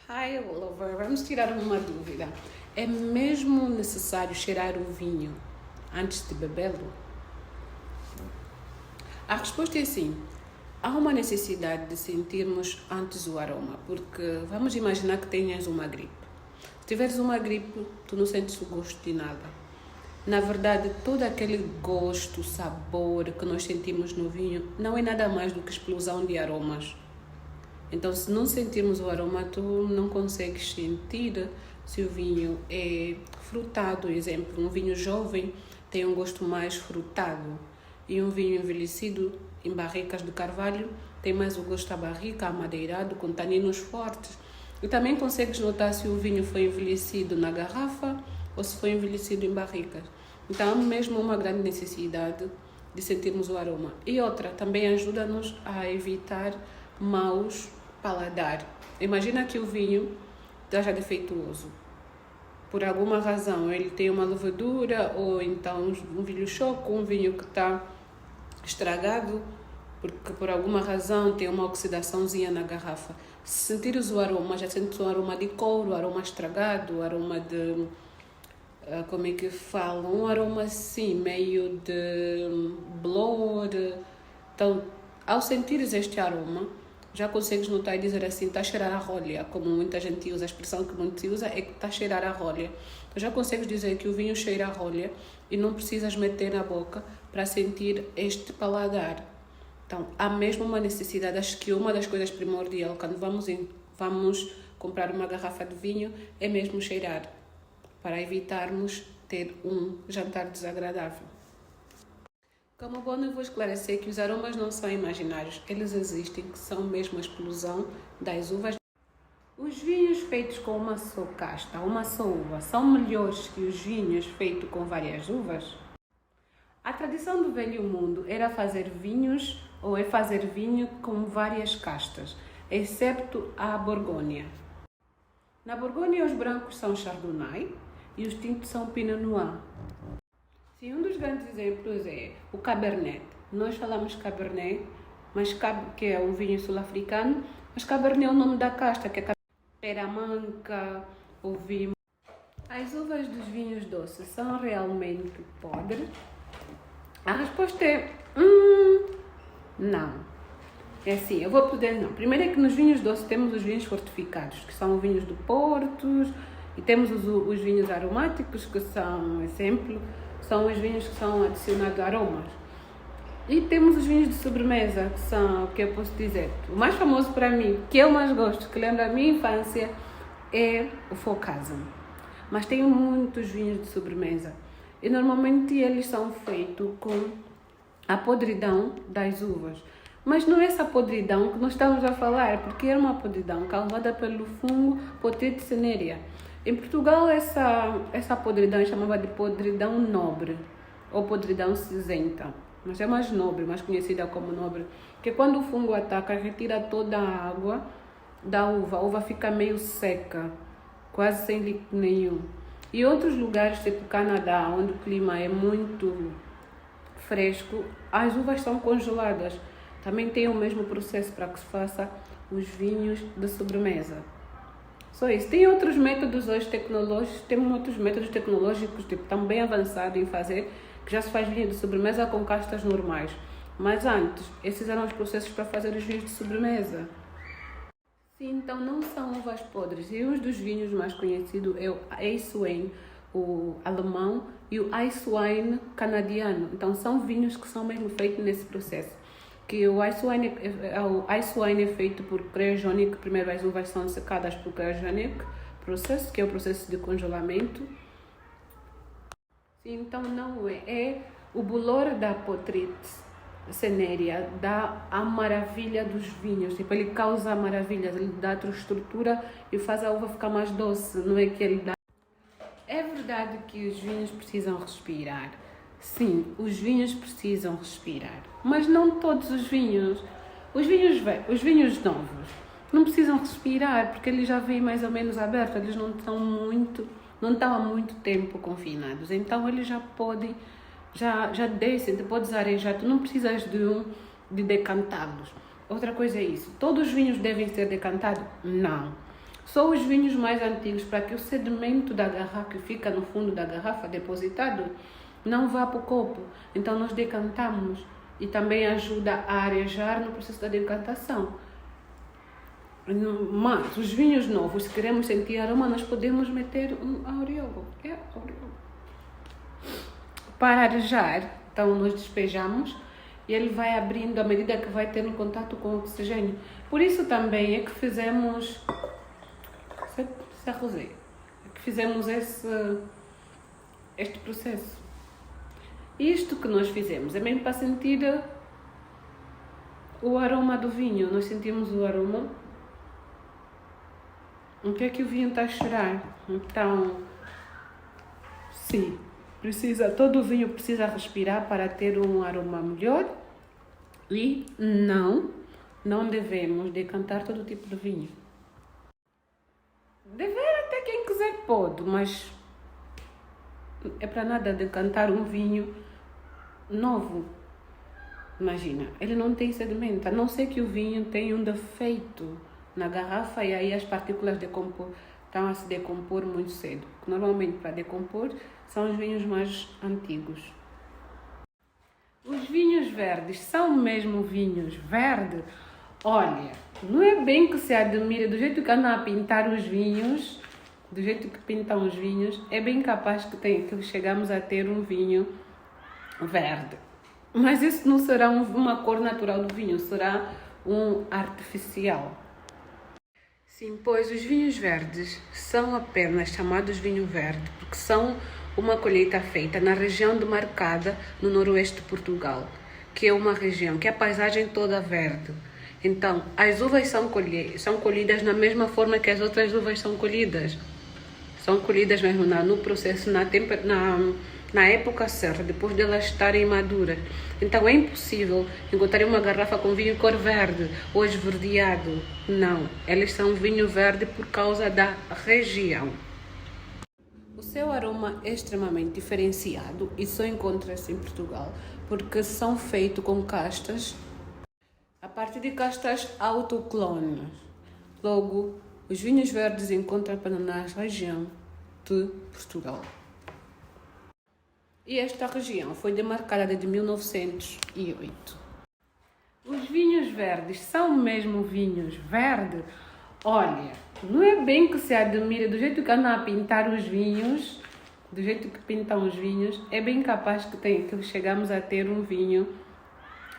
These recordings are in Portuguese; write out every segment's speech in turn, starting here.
Hi, Oliver. Vamos tirar uma dúvida. É mesmo necessário cheirar o vinho antes de bebê-lo? A resposta é sim. Há uma necessidade de sentirmos antes o aroma, porque vamos imaginar que tenhas uma gripe. Se tiveres uma gripe, tu não sentes o gosto de nada. Na verdade, todo aquele gosto, sabor que nós sentimos no vinho não é nada mais do que explosão de aromas. Então, se não sentirmos o aroma, tu não consegues sentir se o vinho é frutado. Exemplo, um vinho jovem tem um gosto mais frutado e um vinho envelhecido em barricas de carvalho tem mais o gosto à barrica, amadeirado, com taninos fortes. E também consegues notar se o vinho foi envelhecido na garrafa ou se foi envelhecido em barricas. Então, há mesmo uma grande necessidade de sentirmos o aroma. E outra, também ajuda-nos a evitar maus paladar. Imagina que o vinho esteja defeituoso. Por alguma razão, ele tem uma levedura ou então um vinho choco, um vinho que está estragado, porque por alguma razão tem uma oxidaçãozinha na garrafa. Se sentires o aroma, já sentes um aroma de couro, aroma estragado, aroma de... como é que fala? Um aroma assim, meio de blor. Então, ao sentires este aroma, já consegues notar e dizer assim, está a cheirar a rolha, como muita gente usa, a expressão que muito se usa é que está a cheirar a rolha. Então já consegues dizer que o vinho cheira a rolha e não precisas meter na boca para sentir este paladar. Então, há mesmo uma necessidade, acho que uma das coisas primordiais quando vamos comprar uma garrafa de vinho é mesmo cheirar, para evitarmos ter um jantar desagradável. Como bom, eu vou esclarecer que os aromas não são imaginários, eles existem, que são mesmo a explosão das uvas. Os vinhos feitos com uma só casta, uma só uva, são melhores que os vinhos feitos com várias uvas? A tradição do velho mundo era fazer vinhos ou é fazer vinho com várias castas, excepto a Borgonha. Na Borgonha, os brancos são Chardonnay e os tintos são Pinot Noir. Sim, um dos grandes exemplos é o Cabernet. Nós falamos Cabernet, mas que é um vinho sul-africano, mas Cabernet é o nome da casta, que é Peramanca, ou Vimo. As uvas dos vinhos doces são realmente podres? A resposta é não. É assim, eu vou poder não. Primeiro é que nos vinhos doces temos os vinhos fortificados, que são vinhos do Porto, e temos os vinhos aromáticos, que são, exemplo, são os vinhos que são adicionados a aromas. E temos os vinhos de sobremesa, que são, o que eu posso dizer, o mais famoso para mim, que eu mais gosto, que lembra a minha infância, é o Focaccia. Mas tenho muitos vinhos de sobremesa. E normalmente eles são feitos com a podridão das uvas. Mas não é essa podridão que nós estamos a falar, porque era uma podridão causada pelo fungo Potato cinerea. Em Portugal, essa podridão é chamada de podridão nobre, ou podridão cinzenta, mas é mais nobre, mais conhecida como nobre, que quando o fungo ataca, retira toda a água da uva, a uva fica meio seca, quase sem líquido nenhum. E outros lugares, tipo Canadá, onde o clima é muito fresco, as uvas são congeladas. Também tem o mesmo processo para que se faça os vinhos de sobremesa. Só isso. Tem outros métodos hoje tecnológicos, temos outros métodos tecnológicos tipo, também avançados em fazer, que já se faz vinho de sobremesa com castas normais. Mas antes, esses eram os processos para fazer os vinhos de sobremesa. Sim, então não são uvas podres. E um dos vinhos mais conhecidos é o Weißwein, o alemão, e o Weißwein canadiano. Então são vinhos que são mesmo feitos nesse processo. Que o Weißwein é feito por cryogenic, primeiro as uvas são secadas por cryogenic processo, que é o processo de congelamento. Então não é o bolor da Potato cinerea dá a maravilha dos vinhos, tipo ele causa maravilhas, ele dá outra estrutura e faz a uva ficar mais doce, não é que ele dá. É verdade que os vinhos precisam respirar. Sim, os vinhos precisam respirar, mas não todos os vinhos. Os vinhos novos não precisam respirar porque eles já vêm mais ou menos abertos, eles não estão há muito tempo confinados, então eles já podem, já descem, tu podes arejar, tu não precisas de decantá-los. Outra coisa é isso, todos os vinhos devem ser decantados? Não. Só os vinhos mais antigos, para que o sedimento da garrafa que fica no fundo da garrafa depositado não vá para o copo. Então nós decantamos e também ajuda a arejar no processo da decantação. Mas os vinhos novos, se queremos sentir aroma, nós podemos meter um aureogo. Para arejar, então nós despejamos e ele vai abrindo à medida que vai tendo contato com o oxigênio. Por isso também é que fizemos este processo. Isto que nós fizemos é mesmo para sentir o aroma do vinho. Nós sentimos o aroma. O que é que o vinho está a cheirar? Então, sim, todo o vinho precisa respirar para ter um aroma melhor. E não devemos decantar todo tipo de vinho. Dever até quem quiser pode, mas é para nada decantar um vinho novo. Imagina, ele não tem sedimento, a não ser que o vinho tenha um defeito na garrafa e aí as partículas estão a se decompor muito cedo. Normalmente, para decompor, são os vinhos mais antigos. Os vinhos verdes são mesmo vinhos verdes? Olha, não é bem que se admira do jeito que andam a pintar os vinhos, do jeito que pintam os vinhos, é bem capaz que chegamos a ter um vinho verde. Mas isso não será uma cor natural do vinho, será um artificial. Sim, pois os vinhos verdes são apenas chamados vinho verde porque são uma colheita feita na região demarcada no noroeste de Portugal, que é uma região que a paisagem toda verde. Então, as uvas são colhidas na mesma forma que as outras uvas são colhidas. São colhidas mesmo no processo, na época certa, depois de elas estarem maduras. Então, é impossível encontrar uma garrafa com vinho cor verde ou esverdeado. Não, eles são vinho verde por causa da região. O seu aroma é extremamente diferenciado e só encontra-se em Portugal porque são feitos com castas a partir de castas autoclones. Logo, os vinhos verdes encontram-se na região de Portugal. E esta região foi demarcada desde 1908. Os vinhos verdes são mesmo vinhos verdes? Olha, não é bem que se admira do jeito que andam a pintar os vinhos, do jeito que pintam os vinhos, é bem capaz que chegamos a ter um vinho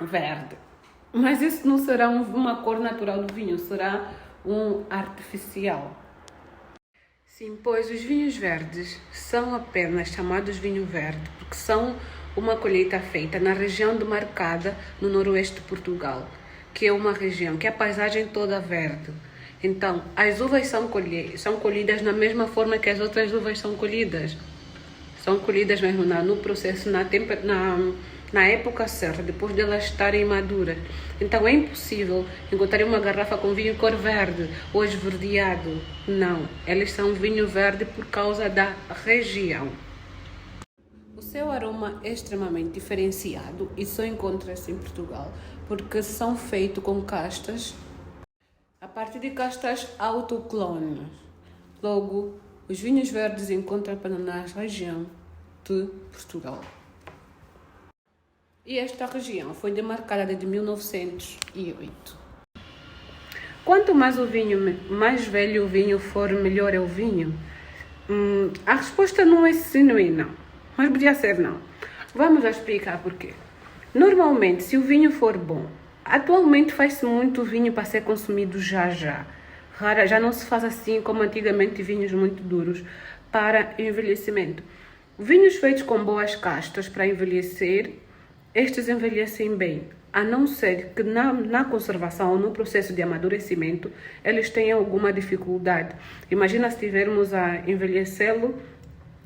verde. Mas isso não será uma cor natural do vinho, será um artificial. Sim, pois os vinhos verdes são apenas chamados vinho verde porque são uma colheita feita na região demarcada no noroeste de Portugal, que é uma região que a paisagem toda verde. Então, as uvas são colhidas na mesma forma que as outras uvas são colhidas. São colhidas mesmo no processo, na época certa, depois de elas estarem maduras. Então, é impossível encontrar uma garrafa com vinho cor verde ou esverdeado. Não, eles são vinho verde por causa da região. O seu aroma é extremamente diferenciado e só encontra-se em Portugal porque são feitos com castas a partir de castas autoclones. Logo, os vinhos verdes encontram-se na região de Portugal. E esta região foi demarcada desde 1908. Quanto mais mais velho o vinho for, melhor é o vinho? A resposta não é sim, não é não. Mas podia ser não. Vamos explicar porquê. Normalmente, se o vinho for bom, atualmente faz-se muito vinho para ser consumido já. Já não se faz assim como antigamente vinhos muito duros para envelhecimento. Vinhos feitos com boas castas para envelhecer, estes envelhecem bem, a não ser que na conservação ou no processo de amadurecimento eles tenham alguma dificuldade. Imagina se estivermos a envelhecê-lo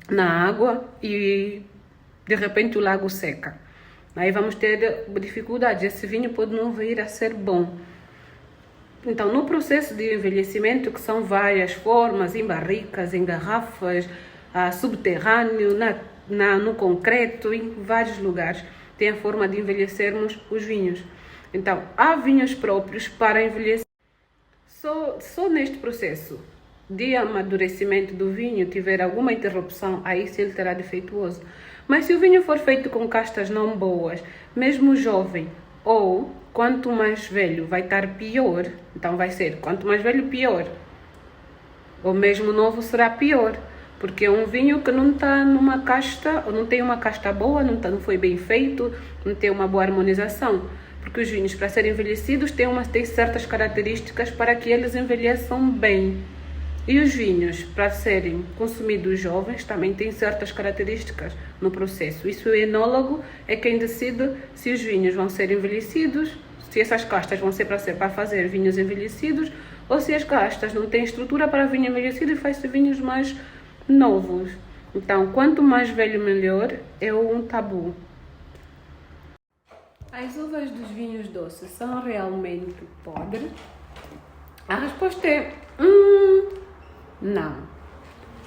na água e de repente o lago seca. Aí vamos ter dificuldades, esse vinho pode não vir a ser bom. Então, no processo de envelhecimento, que são várias formas, em barricas, em garrafas, subterrâneo, no concreto, em vários lugares, tem a forma de envelhecermos os vinhos. Então, há vinhos próprios para envelhecer. Só neste processo de amadurecimento do vinho tiver alguma interrupção, aí sim ele terá defeituoso. Mas se o vinho for feito com castas não boas, mesmo jovem, ou quanto mais velho vai estar pior, então vai ser quanto mais velho pior, ou mesmo novo será pior, porque é um vinho que não está numa casta, ou não tem uma casta boa, não foi bem feito, não tem uma boa harmonização. Porque os vinhos, para serem envelhecidos, têm certas características para que eles envelheçam bem. E os vinhos, para serem consumidos jovens, também têm certas características no processo. Isso o enólogo é quem decide se os vinhos vão ser envelhecidos, se essas castas vão ser para fazer vinhos envelhecidos, ou se as castas não têm estrutura para vinho envelhecido e faz-se vinhos mais novos. Então, quanto mais velho, melhor, é um tabu. As uvas dos vinhos doces são realmente podres? A resposta é não.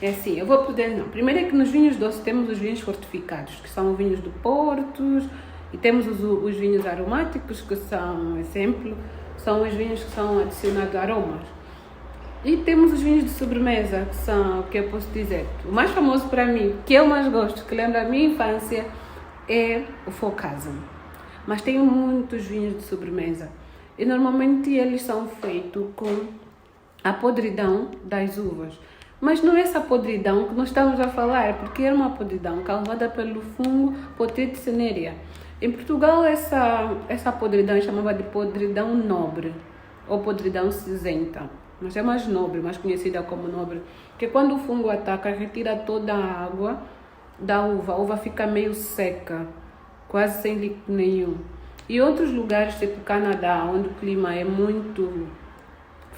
É assim, eu vou poder não. Primeiro é que nos vinhos doces temos os vinhos fortificados, que são vinhos do Porto, e temos os vinhos aromáticos, que são, exemplo, são os vinhos que são adicionados a aromas. E temos os vinhos de sobremesa, que são, que eu posso dizer, o mais famoso para mim, que eu mais gosto, que lembra a minha infância, é o Focaccia. Mas tenho muitos vinhos de sobremesa e normalmente eles são feitos com a podridão das uvas. Mas não é essa podridão que nós estamos a falar, porque era uma podridão causada pelo fungo Botrytis cinerea. Em Portugal essa podridão é chamada de podridão nobre ou podridão cinzenta, mas é mais nobre, mais conhecida como nobre, que quando o fungo ataca retira toda a água da uva, a uva fica meio seca, quase sem líquido nenhum. E outros lugares, tipo Canadá, onde o clima é muito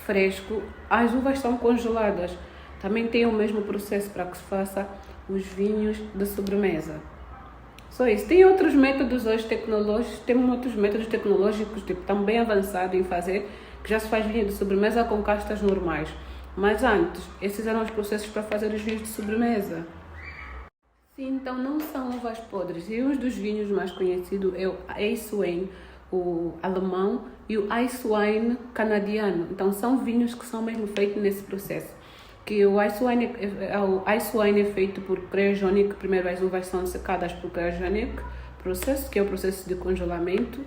fresco, as uvas são congeladas. Também tem o mesmo processo para que se faça os vinhos de sobremesa. Só isso. Tem outros métodos hoje tecnológicos, temos outros métodos tecnológicos, tipo, também avançados em fazer, que já se faz vinho de sobremesa com castas normais. Mas antes, esses eram os processos para fazer os vinhos de sobremesa. Sim, então não são uvas podres. E um dos vinhos mais conhecidos é o Weißwein, o alemão, e o Weißwein canadiano. Então são vinhos que são mesmo feitos nesse processo. Que o Weißwein é feito por cryogenic. Primeiro as uvas são secadas por cryogenic processo, que é o processo de congelamento.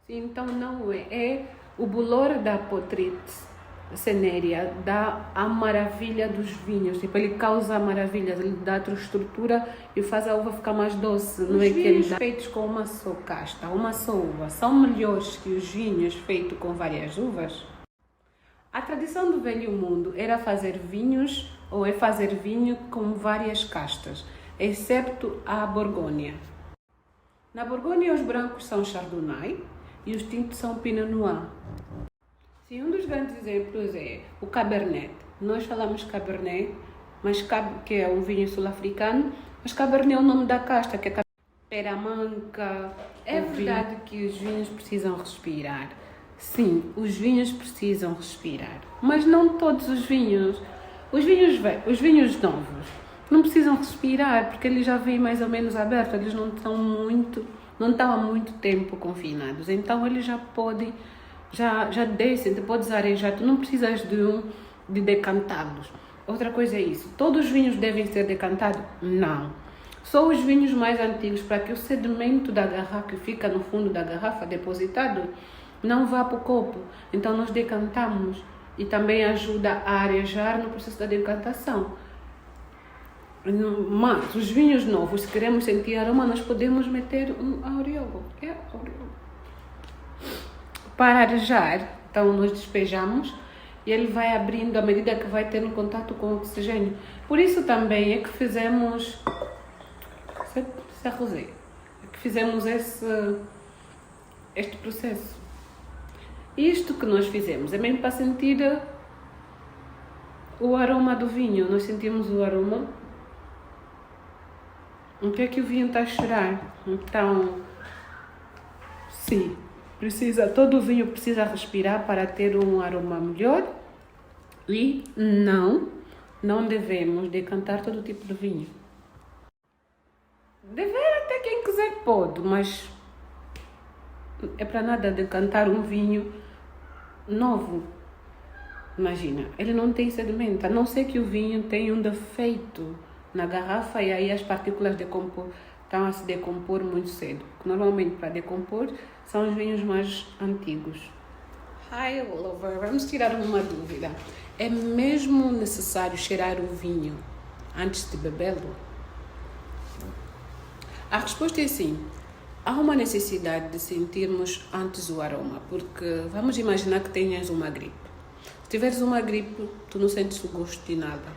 Sim, então não é o bolor da Botrytis cinerea dá a maravilha dos vinhos, tipo, ele causa maravilhas, ele dá outra estrutura e faz a uva ficar mais doce. Não é que ele dá feitos com uma só casta, uma só uva, são melhores que os vinhos feitos com várias uvas? A tradição do velho mundo era fazer vinhos, ou é fazer vinho com várias castas, excepto a Borgonha. Na Borgonha os brancos são Chardonnay e os tintos são Pinot Noir. Sim, um dos grandes exemplos é o Cabernet. Nós falamos Cabernet, mas que é um vinho sul-africano, mas Cabernet é o nome da casta, que é Peramanca. É verdade que os vinhos precisam respirar. Sim, os vinhos precisam respirar, mas não todos os vinhos. Os vinhos novos não precisam respirar, porque eles já vêm mais ou menos abertos, eles não estão há muito tempo confinados, então eles já podem, já descem, tu podes arejar, tu não precisas de decantá-los. Outra coisa é isso, todos os vinhos devem ser decantados? Não. Só os vinhos mais antigos, para que o sedimento da garrafa que fica no fundo da garrafa depositado não vá para o copo. Então nós decantamos e também ajuda a arejar no processo da decantação. Mas os vinhos novos, se queremos sentir aroma, nós podemos meter um aureolo. Para arejar, então nós despejamos e ele vai abrindo à medida que vai tendo contato com o oxigênio. Por isso também é que fizemos este processo. Isto que nós fizemos é mesmo para sentir o aroma do vinho. Nós sentimos o aroma. O que é que o vinho está a cheirar? Então, sim, todo o vinho precisa respirar para ter um aroma melhor. E não devemos decantar todo tipo de vinho. Dever até quem quiser pode, mas é para nada decantar um vinho novo. Imagina, ele não tem sedimento, a não ser que o vinho tenha um defeito na garrafa e aí as partículas estão a se decompor muito cedo. Normalmente, para decompor, são os vinhos mais antigos. Hi, Oliver, vamos tirar uma dúvida. É mesmo necessário cheirar o vinho antes de bebê-lo? A resposta é sim. Há uma necessidade de sentirmos antes o aroma, porque vamos imaginar que tenhas uma gripe. Se tiveres uma gripe, tu não sentes o gosto de nada.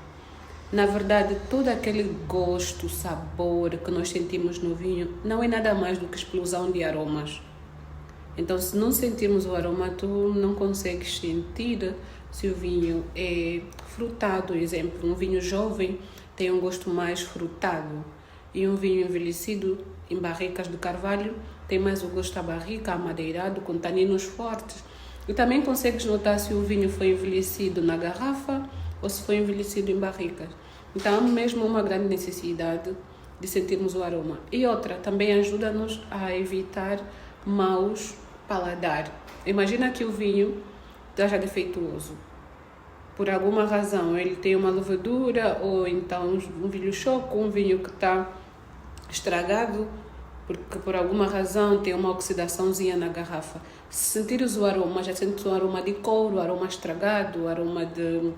Na verdade, todo aquele gosto, sabor que nós sentimos no vinho não é nada mais do que explosão de aromas. Então, se não sentirmos o aroma, tu não consegues sentir se o vinho é frutado. Exemplo, um vinho jovem tem um gosto mais frutado e um vinho envelhecido em barricas de carvalho tem mais o gosto da barrica, amadeirado, com taninos fortes. E também consegues notar se o vinho foi envelhecido na garrafa ou se foi envelhecido em barricas. Então, há mesmo uma grande necessidade de sentirmos o aroma. E outra, também ajuda-nos a evitar maus paladar. Imagina que o vinho esteja defeituoso. Por alguma razão, ele tem uma levedura ou então um vinho choco, um vinho que está estragado, porque por alguma razão tem uma oxidaçãozinha na garrafa. Se sentires o aroma, já sentes o aroma de couro, aroma estragado, aroma de...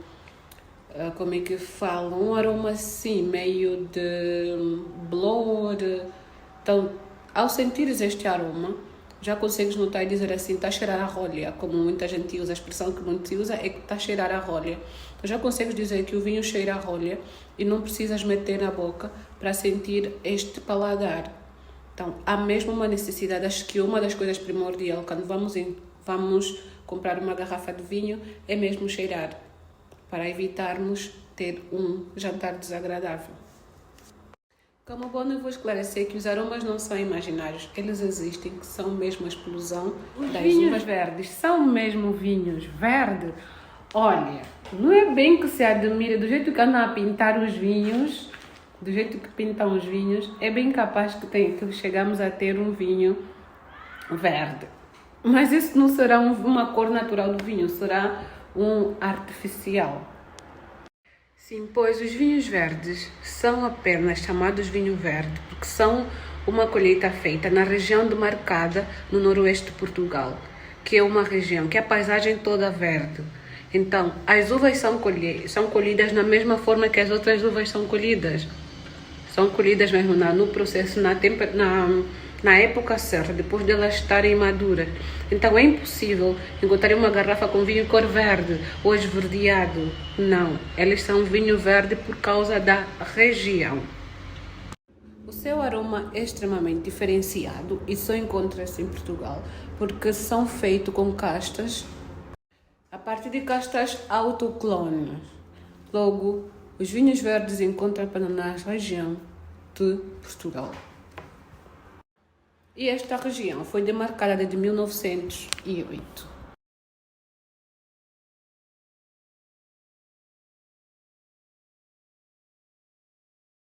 como é que fala? Um aroma assim, meio de blor. Então, ao sentires este aroma, já consegues notar e dizer assim, está a cheirar a rolha, como muita gente usa. A expressão que muito se usa é que está a cheirar a rolha. Então, já consegues dizer que o vinho cheira a rolha e não precisas meter na boca para sentir este paladar. Então, há mesmo uma necessidade. Acho que uma das coisas primordiais quando vamos comprar uma garrafa de vinho é mesmo cheirar, para evitarmos ter um jantar desagradável. Como bom, eu vou esclarecer que os aromas não são imaginários, eles existem, que são mesmo a explosão das vinhos verdes. São mesmo vinhos verdes? Olha, não é bem que se admira do jeito que andam a pintar os vinhos, do jeito que pintam os vinhos, é bem capaz que chegamos a ter um vinho verde. Mas isso não será uma cor natural do vinho, será um artificial. Sim, pois os vinhos verdes são apenas chamados vinho verde porque são uma colheita feita na região demarcada no noroeste de Portugal, que é uma região que a paisagem toda verde. Então, as uvas são colhidas na mesma forma que as outras uvas são colhidas. São colhidas mesmo no processo, na época certa, depois de elas estarem maduras. Então é impossível encontrar uma garrafa com vinho cor verde ou esverdeado. Não, eles são vinho verde por causa da região. O seu aroma é extremamente diferenciado e só encontra-se em Portugal porque são feitos com castas, a partir de castas autoclones. Logo, os vinhos verdes encontram-se na região de Portugal. E esta região foi demarcada desde 1908.